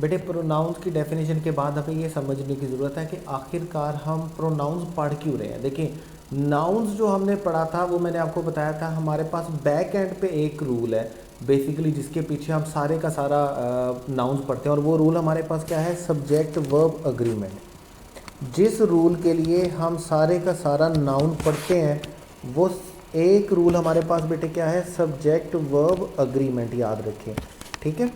बेटे प्रोनाउंस की डेफिनेशन के बाद हमें ये समझने की ज़रूरत है कि आखिरकार हम प्रोनाउंस पढ़ क्यों रहे हैं। देखिए नाउन्स जो हमने पढ़ा था वो मैंने आपको बताया था, हमारे पास बैक एंड पे एक रूल है बेसिकली जिसके पीछे हम सारे का सारा नाउन्स पढ़ते हैं, और वो रूल हमारे पास क्या है, सब्जेक्ट वर्ब अग्रीमेंट। जिस रूल के लिए हम सारे का सारा नाउन पढ़ते हैं वो एक रूल हमारे पास बेटे क्या है, सब्जेक्ट वर्ब अग्रीमेंट, याद रखें। ठीक है,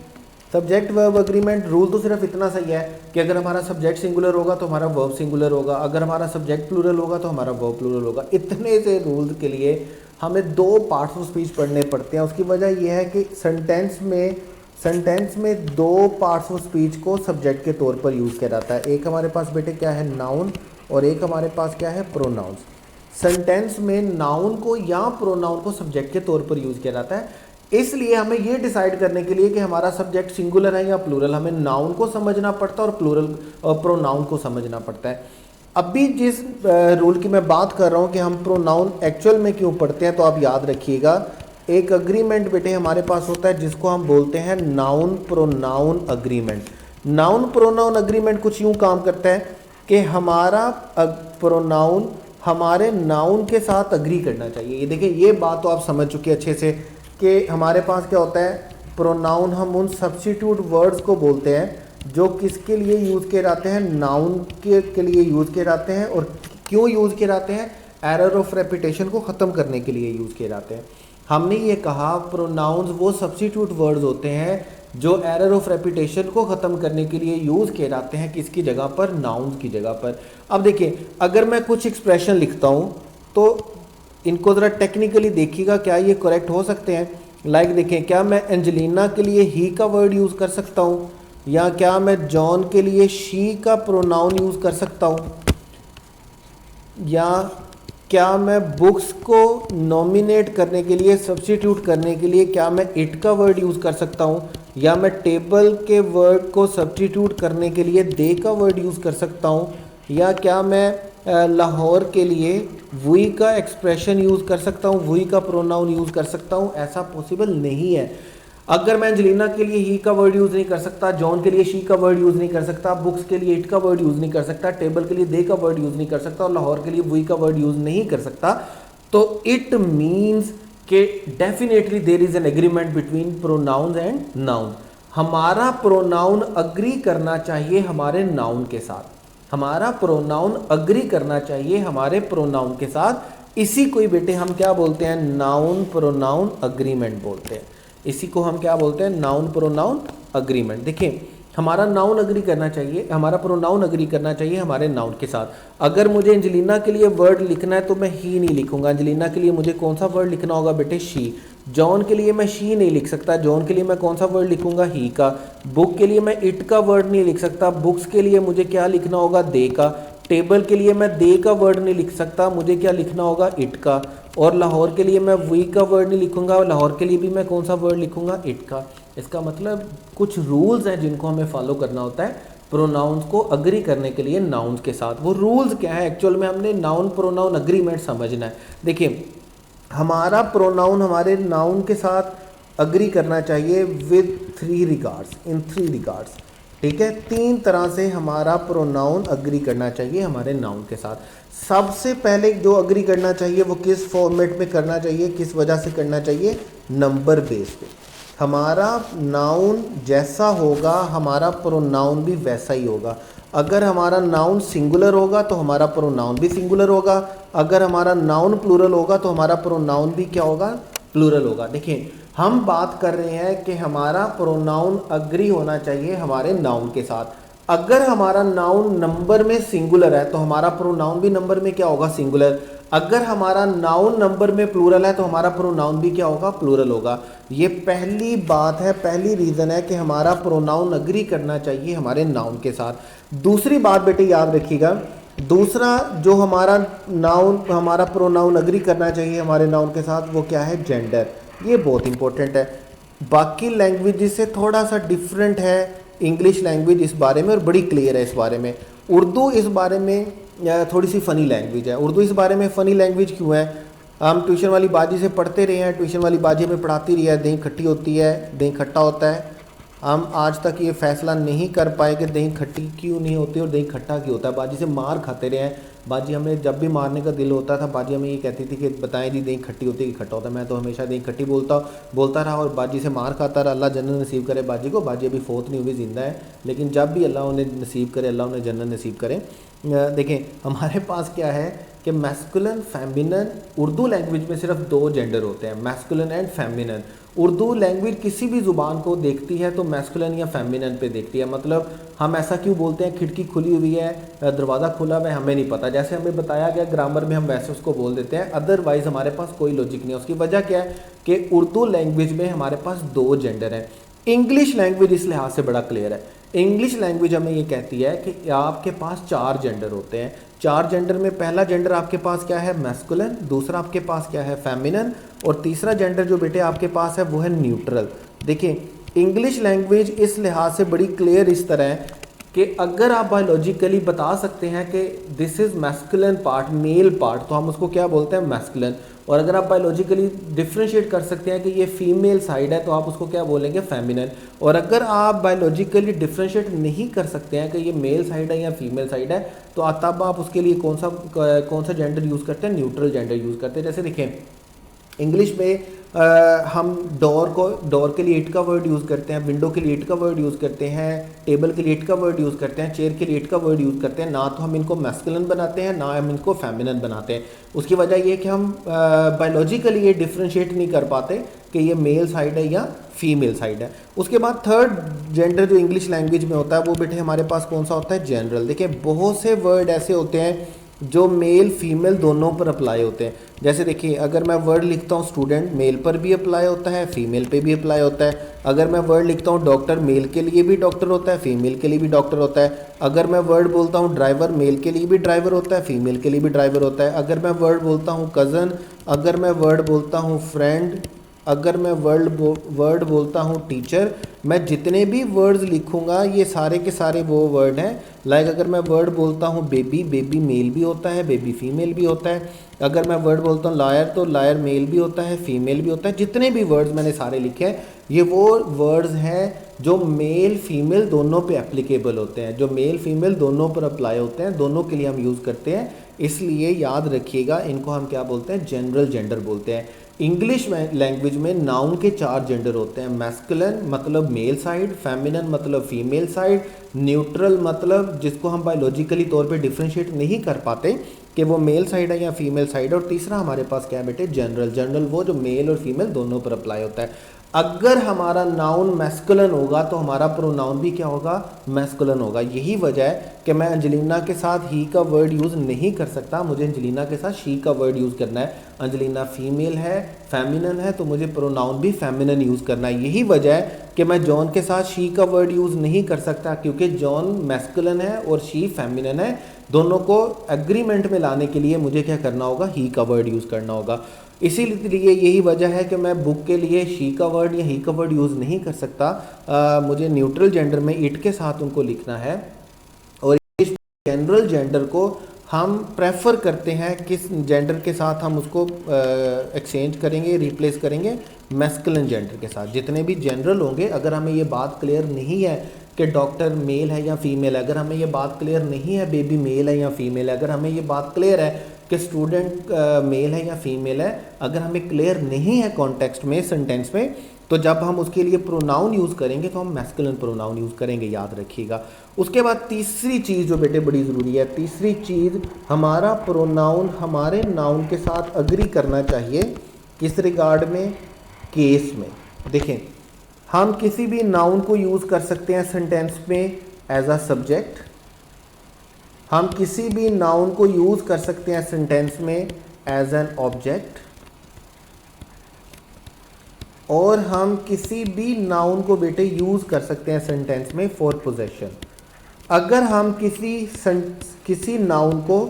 सब्जेक्ट वर्ब अग्रीमेंट रूल तो सिर्फ इतना सही है कि अगर हमारा सब्जेक्ट सिंगुलर होगा तो हमारा वर्ब सिंगुलर होगा, अगर हमारा सब्जेक्ट प्लूरल होगा तो हमारा वर्ब प्लूरल होगा। इतने से रूल्स के लिए हमें दो पार्ट्स ऑफ स्पीच पढ़ने पड़ते हैं। उसकी वजह यह है कि सेंटेंस में दो पार्ट्स ऑफ स्पीच को सब्जेक्ट के तौर पर यूज़ किया जाता है। एक हमारे पास बेटे क्या है, नाउन, और एक हमारे पास क्या है, प्रोनाउंस। सेंटेंस में नाउन को या प्रोनाउन को सब्जेक्ट के तौर पर यूज़ किया जाता है। इसलिए हमें ये डिसाइड करने के लिए कि हमारा सब्जेक्ट सिंगुलर है या प्लूरल, हमें नाउन को समझना पड़ता है और प्लूरल और प्रोनाउन को समझना पड़ता है। अभी जिस रूल की मैं बात कर रहा हूँ कि हम प्रोनाउन एक्चुअल में क्यों पढ़ते हैं, तो आप याद रखिएगा एक अग्रीमेंट बेटे हमारे पास होता है जिसको हम बोलते हैं noun pronoun agreement. Noun pronoun agreement कुछ यूँ काम करता है कि हमारा प्रोनाउन हमारे नाउन के साथ अग्री करना चाहिए। ये देखिए, ये बात तो आप समझ चुके अच्छे से कि हमारे पास क्या होता है, प्रोनाउन हम उन सब्स्टिट्यूट वर्ड्स को बोलते हैं जो किसके लिए यूज़ किए जाते हैं, नाउन के लिए यूज़ किए जाते हैं। और क्यों यूज़ किए जाते हैं, एरर ऑफ रेपिटेशन को ख़त्म करने के लिए यूज़ किए जाते हैं। हमने ये कहा प्रोनाउंस वो सब्स्टिट्यूट वर्ड्स होते हैं जो एरर ऑफ रेपिटेशन को ख़त्म करने के लिए यूज़ किए जाते हैं, किसकी जगह पर, नाउन्स की जगह पर। अब देखिए, अगर मैं कुछ एक्सप्रेशन लिखता हूँ तो इनको ज़रा टेक्निकली देखिएगा क्या ये करेक्ट हो सकते हैं। लाइक देखें, क्या मैं एंजेलिना के लिए ही का वर्ड यूज़ कर सकता हूँ, या क्या मैं जॉन के लिए शी का प्रोनाउन यूज़ कर सकता हूँ, या क्या मैं बुक्स को नॉमिनेट करने के लिए, सब्स्टिट्यूट करने के लिए क्या मैं इट का वर्ड यूज़ कर सकता हूँ, या मैं टेबल के वर्ड को सब्स्टिट्यूट करने के लिए दे का वर्ड यूज़ कर सकता हूँ, या क्या मैं लाहौर के लिए वी का एक्सप्रेशन यूज़ कर सकता हूँ, वी का प्रोनाउन यूज़ कर सकता हूँ। ऐसा पॉसिबल नहीं है। अगर मैं एंजेलिना के लिए ही का वर्ड यूज़ नहीं कर सकता, जॉन के लिए शी का वर्ड यूज़ नहीं कर सकता, बुक्स के लिए इट का वर्ड यूज़ नहीं कर सकता, टेबल के लिए दे का वर्ड यूज़ नहीं कर सकता, और लाहौर के लिए वी का वर्ड यूज़ नहीं कर सकता, तो इट मीन्स कि definitely there is an agreement between pronounce and noun. हमारा प्रोनाउन अग्री करना चाहिए हमारे नाउन के साथ, हमारा प्रोनाउन अग्री करना चाहिए हमारे प्रोनाउन के साथ। इसी को ही बेटे हम क्या बोलते हैं, नाउन प्रोनाउन अग्रीमेंट बोलते हैं। इसी को हम क्या बोलते हैं, नाउन प्रोनाउन अग्रीमेंट। देखिए, हमारा नाउन अग्री करना चाहिए, हमारा प्रोनाउन अग्री करना चाहिए हमारे नाउन के साथ। अगर मुझे एंजेलिना के लिए वर्ड लिखना है तो मैं ही नहीं लिखूंगा। एंजेलिना के लिए मुझे कौन सा वर्ड लिखना होगा बेटे, शी। जॉन के लिए मैं शी नहीं लिख सकता, जॉन के लिए मैं कौन सा वर्ड लिखूंगा, ही का। बुक के लिए मैं इट का वर्ड नहीं लिख सकता, बुक्स के लिए मुझे क्या लिखना होगा, दे का। टेबल के लिए मैं दे का वर्ड नहीं लिख सकता, मुझे क्या लिखना होगा, इट का। और लाहौर के लिए मैं वी का वर्ड नहीं लिखूंगा, और लाहौर के लिए भी मैं कौन सा वर्ड लिखूंगा, इट का। इसका मतलब कुछ रूल्स हैं जिनको हमें फॉलो करना होता है प्रोनाउंस को अग्री करने के लिए नाउन्स के साथ। वो रूल्स क्या है, एक्चुअल में हमने नाउन प्रोनाउन अग्रीमेंट समझना है। देखिए, हमारा प्रोनाउन हमारे नाउन के साथ अग्री करना चाहिए विद 3 रिगार्ड्स, इन 3 रिगार्ड्स। ठीक है, 3 तरह से हमारा प्रोनाउन अग्री करना चाहिए हमारे नाउन के साथ। सबसे पहले जो अग्री करना चाहिए वो किस फॉर्मेट में करना चाहिए, किस वजह से करना चाहिए, नंबर बेस पे। हमारा नाउन जैसा होगा हमारा प्रोनाउन भी वैसा ही होगा। अगर हमारा नाउन सिंगुलर होगा तो हमारा प्रोनाउन भी सिंगुलर होगा, अगर हमारा नाउन प्लूरल होगा तो हमारा प्रोनाउन भी क्या होगा, प्लूरल होगा। देखिए, हम बात कर रहे हैं कि हमारा प्रोनाउन अग्री होना चाहिए हमारे नाउन के साथ। अगर हमारा नाउन नंबर में सिंगुलर है तो हमारा प्रोनाउन भी नंबर में क्या होगा, सिंगुलर। अगर हमारा नाउन नंबर में प्लूरल है तो हमारा प्रोनाउन भी क्या होगा, प्लूरल होगा। ये पहली बात है, पहली रीज़न है कि हमारा प्रोनाउन अग्री करना चाहिए हमारे नाउन के साथ। दूसरी बात बेटे याद रखिएगा, दूसरा जो हमारा नाउन, हमारा प्रोनाउन अग्री करना चाहिए हमारे नाउन के साथ, वो क्या है, जेंडर। ये बहुत इंपॉर्टेंट है। बाकी लैंग्वेज से थोड़ा सा डिफरेंट है इंग्लिश लैंग्वेज इस बारे में, और बड़ी क्लियर है इस बारे में। उर्दू इस बारे में थोड़ी सी फ़नी लैंग्वेज है। उर्दू इस बारे में फ़नी लैंग्वेज क्यों है, हम ट्यूशन वाली बाजी से पढ़ते रहे हैं, ट्यूशन वाली बाजी हमें पढ़ाती रही है, दही खट्टी होती है, दही खट्टा होता है, हम आज तक ये फैसला नहीं कर पाए कि दही खट्टी क्यों नहीं होती और दही खट्टा क्यों होता है। बाजी से मार खाते रहे हैं, बाजी हमें जब भी मारने का दिल होता था बाजी हमें ये कहती थी कि बताएं जी दही खट्टी होती है कि खट्टा होता है। मैं तो हमेशा दही खट्टी बोलता रहा और बाजी से मार खाता रहा। अल्लाह जन्नत नसीब करे बाजी को, बाजी अभी फोत नहीं हुई, ज़िंदा है, लेकिन जब भी अल्लाह उन्हें नसीब करे, अल्लाह उन्हें जन्नत नसीब करे। देखें हमारे पास क्या है कि मैस्कुलिन फेमिनिन, उर्दू लैंग्वेज में सिर्फ 2 जेंडर होते हैं, masculine and feminine. Urdu language किसी भी ज़ुबान को देखती है तो मैस्कुलिन या फेमिनिन पे देखती है। मतलब हम ऐसा क्यों बोलते हैं खिड़की खुली हुई है, दरवाज़ा खुला हुआ है, हमें नहीं पता, जैसे हमें बताया गया ग्रामर में हम वैसे उसको बोल देते हैं, अदरवाइज़ हमारे पास कोई लॉजिक नहीं है। उसकी वजह क्या है कि उर्दू लैंग्वेज में हमारे पास 2 जेंडर हैं। इंग्लिश लैंग्वेज इस लिहाज से बड़ा क्लियर है। इंग्लिश लैंग्वेज हमें ये कहती है कि आपके पास 4 जेंडर होते हैं। 4 जेंडर में पहला जेंडर आपके पास क्या है, मैस्कुलिन, दूसरा आपके पास क्या है, फेमिनिन, और तीसरा जेंडर जो बेटे आपके पास है वो है न्यूट्रल। देखिए इंग्लिश लैंग्वेज इस लिहाज से बड़ी क्लियर इस तरह है कि अगर आप बायोलॉजिकली बता सकते हैं कि this is masculine part, male part, तो हम उसको क्या बोलते हैं, मैस्कुलिन। और अगर आप बायोलॉजिकली डिफ्रेंशिएट कर सकते हैं कि ये फीमेल साइड है तो आप उसको क्या बोलेंगे, फेमिनिन। और अगर आप बायोलॉजिकली डिफ्रेंशिएट नहीं कर सकते हैं कि ये मेल साइड है या फीमेल साइड है, तो तब आप उसके लिए कौन सा जेंडर यूज़ करते हैं, न्यूट्रल जेंडर यूज़ करते हैं। जैसे देखें इंग्लिश में हम डोर के लिए इट का वर्ड यूज़ करते हैं, विंडो के लिए इट का वर्ड यूज़ करते हैं, टेबल के लिए इट का वर्ड यूज़ करते हैं, चेयर के लिए इट का वर्ड यूज़ करते हैं। ना तो हम इनको मैस्कुलिन बनाते हैं, ना हम इनको फेमिनिन बनाते हैं। उसकी वजह ये है कि हम बायोलॉजिकली ये डिफ्रेंशिएट नहीं कर पाते कि ये मेल साइड है या फीमेल साइड है। उसके बाद थर्ड जेंडर जो इंग्लिश लैंग्वेज में होता है वो बेटे हमारे पास कौन सा होता है, जनरल। देखिए बहुत से वर्ड ऐसे होते हैं जो मेल फीमेल दोनों पर अप्लाई होते हैं। जैसे देखिए अगर मैं वर्ड लिखता हूँ स्टूडेंट, मेल पर भी अप्लाई होता है, फीमेल पे भी अप्लाई होता है। अगर मैं वर्ड लिखता हूँ डॉक्टर, मेल के लिए भी डॉक्टर होता है, फीमेल के लिए भी डॉक्टर होता है। अगर मैं वर्ड बोलता हूँ ड्राइवर, मेल के लिए भी ड्राइवर होता है, फीमेल के लिए भी ड्राइवर होता है। अगर मैं वर्ड बोलता हूँ कज़न, अगर मैं वर्ड बोलता हूँ फ्रेंड, अगर मैं वर्ड बोलता हूँ टीचर, मैं जितने भी वर्ड्स लिखूंगा ये सारे के सारे वो वर्ड हैं। लाइक अगर मैं वर्ड बोलता हूँ बेबी, बेबी मेल भी होता है, बेबी फीमेल भी होता है। अगर मैं वर्ड बोलता हूँ लायर, तो लायर मेल भी होता है, फीमेल भी होता है। जितने भी वर्ड्स मैंने सारे लिखे हैं ये वो वर्ड्स हैं जो मेल फीमेल दोनों पे एप्लीकेबल होते हैं, जो मेल फीमेल दोनों पर अप्लाई होते हैं, दोनों के लिए हम यूज़ करते हैं। इसलिए याद रखिएगा इनको हम क्या बोलते हैं, जनरल जेंडर बोलते हैं। इंग्लिश लैंग्वेज में नाउन के 4 जेंडर होते हैं। मैस्कुलिन मतलब मेल साइड, फेमिनिन मतलब फीमेल साइड, न्यूट्रल मतलब जिसको हम बायोलॉजिकली तौर पे डिफ्रेंशिएट नहीं कर पाते कि वो मेल साइड है या फीमेल साइड है। और तीसरा हमारे पास क्या है बेटे, जनरल। जनरल वो जो मेल और फीमेल दोनों पर अप्लाई होता है। अगर हमारा नाउन मैस्कुलिन होगा तो हमारा प्रोनाउन भी क्या होगा, मैस्कुलिन होगा। यही वजह है कि मैं अंजलिना के साथ ही का वर्ड यूज़ नहीं कर सकता, मुझे अंजलिना के साथ शी का वर्ड यूज़ करना है। अंजलिना फीमेल है, फेमिनिन है, तो मुझे प्रोनाउन भी फेमिनिन यूज़ करना है। यही वजह है कि मैं जॉन के साथ शी का वर्ड यूज़ नहीं कर सकता, क्योंकि जॉन मैस्कुलिन है और शी फेमिनिन है। दोनों को एग्रीमेंट में लाने के लिए मुझे क्या करना होगा, ही का वर्ड यूज़ करना होगा। इसीलिए यही वजह है कि मैं बुक के लिए शी का वर्ड या ही का वर्ड यूज़ नहीं कर सकता। मुझे न्यूट्रल जेंडर में इट के साथ उनको लिखना है। और इस जनरल जेंडर को हम प्रेफर करते हैं किस जेंडर के साथ हम उसको एक्सचेंज करेंगे, रिप्लेस करेंगे, मैस्कुलिन जेंडर के साथ। जितने भी जनरल होंगे, अगर हमें ये बात क्लियर नहीं है कि डॉक्टर मेल है या फीमेल है, अगर हमें ये बात क्लियर नहीं है बेबी मेल है या फीमेल है, अगर हमें ये बात क्लियर है कि स्टूडेंट मेल है या फीमेल है, अगर हमें क्लियर नहीं है कॉन्टेक्स्ट में, सेंटेंस में, तो जब हम उसके लिए प्रोनाउन यूज़ करेंगे तो हम मैस्कुलिन प्रोनाउन यूज़ करेंगे, याद रखिएगा। उसके बाद तीसरी चीज़ जो बेटे बड़ी ज़रूरी है, तीसरी चीज़, हमारा प्रोनाउन हमारे नाउन के साथ अग्री करना चाहिए। किस रिगार्ड में, केस में। देखें हम किसी भी नाउन को यूज़ कर सकते हैं सेंटेंस में एज अ सब्जेक्ट, हम किसी भी नाउन को यूज़ कर सकते हैं सेंटेंस में एज एन ऑब्जेक्ट, और हम किसी भी नाउन को बेटे यूज़ कर सकते हैं सेंटेंस में फॉर पोजेशन। अगर हम किसी नाउन को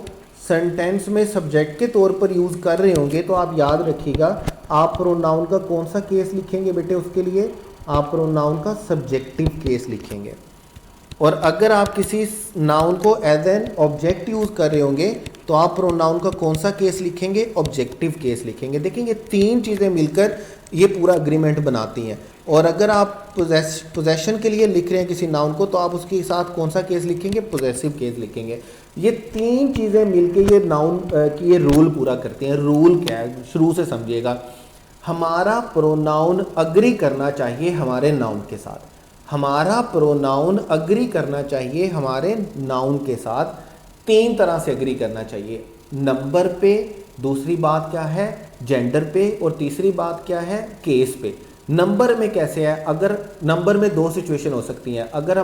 सेंटेंस में सब्जेक्ट के तौर पर यूज़ कर रहे होंगे तो आप याद रखिएगा, आप प्रोनाउन का कौन सा केस लिखेंगे बेटे, उसके लिए आप प्रोनाउन का सब्जेक्टिव केस लिखेंगे। और अगर आप किसी नाउन को एज एन ऑब्जेक्ट यूज़ कर रहे होंगे तो आप प्रोनाउन का कौन सा केस लिखेंगे, ऑब्जेक्टिव केस लिखेंगे। देखेंगे तीन चीज़ें मिलकर ये पूरा अग्रीमेंट बनाती हैं। और अगर आप पोजेशन के लिए लिख रहे हैं किसी नाउन को तो आप उसके साथ कौन सा केस लिखेंगे, पोजेसिव केस लिखेंगे। ये तीन चीज़ें मिलके ये नाउन की ये रूल पूरा करती हैं। रूल क्या है शुरू से समझिएगा। हमारा प्रोनाउन अग्री करना चाहिए हमारे नाउन के साथ, हमारा प्रोनाउन अग्री करना चाहिए हमारे नाउन के साथ। तीन तरह से अग्री करना चाहिए, नंबर पे, दूसरी बात क्या है जेंडर पे, और तीसरी बात क्या है केस पे। नंबर में कैसे है, अगर नंबर में दो सिचुएशन हो सकती हैं। अगर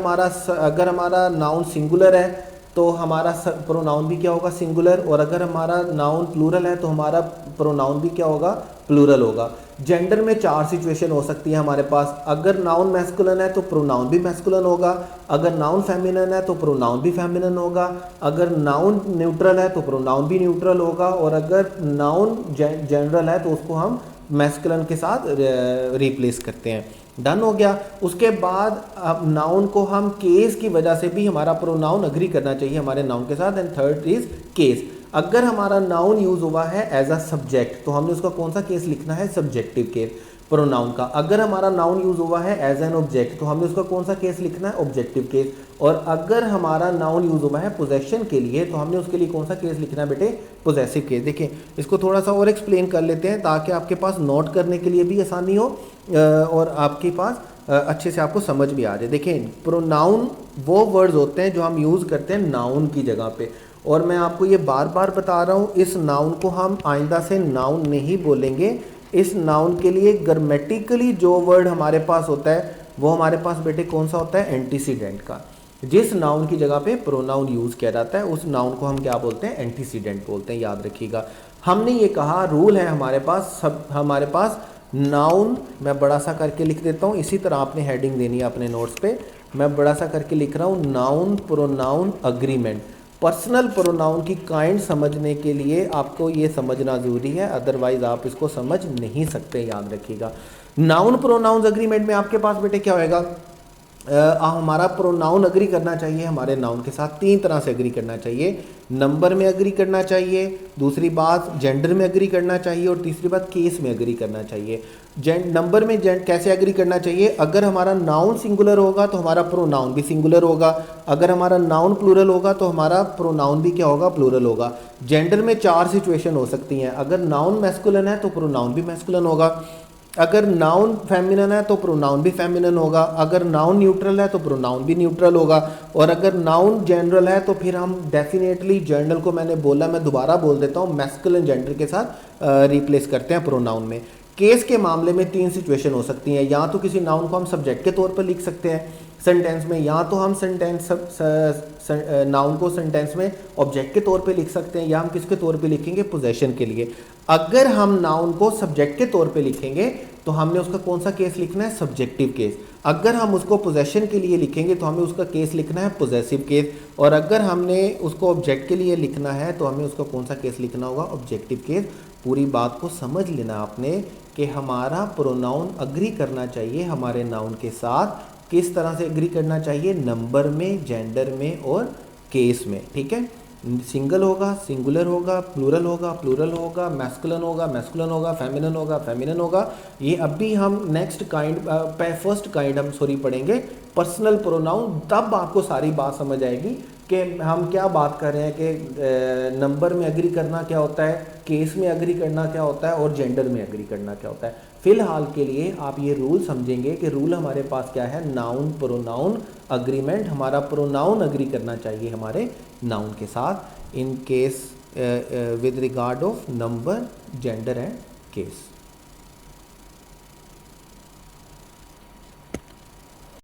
हमारा नाउन सिंगुलर है तो हमारा प्रोनाउन भी क्या होगा, सिंगुलर। और अगर हमारा नाउन प्लूरल है तो हमारा प्रोनाउन भी क्या होगा, प्लूरल होगा। जेंडर में चार सिचुएशन हो सकती है हमारे पास। अगर नाउन मैस्कुलिन है तो प्रोनाउन भी मैस्कुलिन होगा, अगर नाउन फेमिनिन है तो प्रोनाउन भी फेमिनिन होगा, अगर नाउन न्यूट्रल है तो प्रोनाउन भी न्यूट्रल होगा, और अगर नाउन जनरल है तो उसको हम मैस्कुलिन के साथ रिप्लेस करते हैं। डन हो गया। उसके बाद अब नाउन को हम केस की वजह से भी हमारा प्रोनाउन अग्री करना चाहिए हमारे नाउन के साथ। And third is case. अगर हमारा नाउन यूज हुआ है एज अ सब्जेक्ट तो हमने उसका कौन सा केस लिखना है, सब्जेक्टिव केस प्रोनाउन का। अगर हमारा नाउन यूज हुआ है एज एन ऑब्जेक्ट तो हमने उसका कौन सा केस लिखना है, ऑब्जेक्टिव केस। और अगर हमारा नाउन यूज हुआ है पोजेशन के लिए तो हमने उसके लिए कौन सा केस लिखना है बेटे, पोजेसिव केस। देखिए इसको थोड़ा सा और एक्सप्लेन कर लेते हैं ताकि आपके पास नोट करने के लिए भी आसानी हो और आपके पास अच्छे से आपको समझ भी आ जाए। देखिए प्रोनाउन वो वर्ड्स होते हैं जो हम यूज़ करते हैं नाउन की जगह पे। और मैं आपको ये बार बार बता रहा हूँ, इस नाउन को हम आइंदा से नाउन नहीं बोलेंगे। इस नाउन के लिए ग्रामेटिकली जो वर्ड हमारे पास होता है वो हमारे पास बेटे कौन सा होता है, एंटीसीडेंट का। जिस नाउन की जगह पे प्रोनाउन यूज़ किया जाता है उस नाउन को हम क्या बोलते हैं, एंटीसीडेंट बोलते हैं। याद रखिएगा हमने ये कहा रूल है हमारे पास, सब हमारे पास नाउन, मैं बड़ा सा करके लिख देता हूँ, इसी तरह आपने हेडिंग देनी है अपने नोट्स पे। मैं बड़ा सा करके लिख रहा हूँ noun pronoun agreement. Personal pronoun की काइंड समझने के लिए आपको ये समझना ज़रूरी है, अदरवाइज आप इसको समझ नहीं सकते। याद रखिएगा नाउन प्रोनाउन अग्रीमेंट में आपके पास बेटे क्या होएगा, हमारा प्रोनाउन अग्री करना चाहिए हमारे नाउन के साथ। तीन तरह से अग्री करना चाहिए, नंबर में अग्री करना चाहिए, दूसरी बात जेंडर में अग्री करना चाहिए, और तीसरी बात केस में अग्री करना चाहिए। नंबर में कैसे अग्री करना चाहिए, अगर हमारा नाउन सिंगुलर होगा तो हमारा प्रोनाउन भी सिंगुलर होगा, अगर हमारा नाउन प्लूरल होगा तो हमारा प्रोनाउन भी क्या होगा, प्लूरल होगा। जेंडर में चार सिचुएशन हो सकती हैं, अगर नाउन मैस्कुलिन है तो प्रोनाउन भी मैस्कुलिन होगा, अगर नाउन फेमिनिन है तो प्रोनाउन भी फेमिनिन होगा, अगर नाउन न्यूट्रल है तो प्रोनाउन भी न्यूट्रल होगा, और अगर नाउन जनरल है तो फिर हम डेफिनेटली जनरल को मैंने बोला, मैं दोबारा बोल देता हूँ, मैस्कुलिन जेंडर के साथ रिप्लेस करते हैं प्रोनाउन में। केस के मामले में तीन सिचुएशन हो सकती हैं, या तो किसी नाउन को हम सब्जेक्ट के तौर पर लिख सकते हैं सेंटेंस में, या तो हम नाउन को सेंटेंस में ऑब्जेक्ट के तौर पे लिख सकते हैं, या हम किसके तौर पे लिखेंगे, पोजेशन के लिए। अगर हम नाउन को सब्जेक्ट के तौर पे लिखेंगे तो हमने उसका कौन सा केस लिखना है, सब्जेक्टिव केस। अगर हम उसको पोजेशन के लिए लिखेंगे तो हमें उसका केस लिखना है, पोजेसिव केस। और अगर हमने उसको ऑब्जेक्ट के लिए लिखना है तो हमें उसका कौन सा केस लिखना होगा, ऑब्जेक्टिव केस। पूरी बात को समझ लेना आपने कि हमारा प्रोनाउन अग्री करना चाहिए हमारे नाउन के साथ। किस तरह से एग्री करना चाहिए, नंबर में, जेंडर में और केस में। ठीक है, सिंगल होगा, सिंगुलर होगा, प्लूरल होगा, प्लूरल होगा, मैस्कुलिन होगा, मैस्कुलिन होगा, फेमिनिन होगा, फेमिनिन होगा। ये अभी हम नेक्स्ट काइंड फर्स्ट काइंड हम पढ़ेंगे पर्सनल प्रोनाउन, तब आपको सारी बात समझ आएगी कि हम क्या बात कर रहे हैं कि नंबर में एग्री करना क्या होता है, केस में एग्री करना क्या होता है, और जेंडर में एग्री करना क्या होता है। फिलहाल के लिए आप ये रूल समझेंगे कि रूल हमारे पास क्या है, नाउन प्रोनाउन अग्रीमेंट। हमारा प्रोनाउन अग्री करना चाहिए हमारे नाउन के साथ in case with regard of number, gender and case.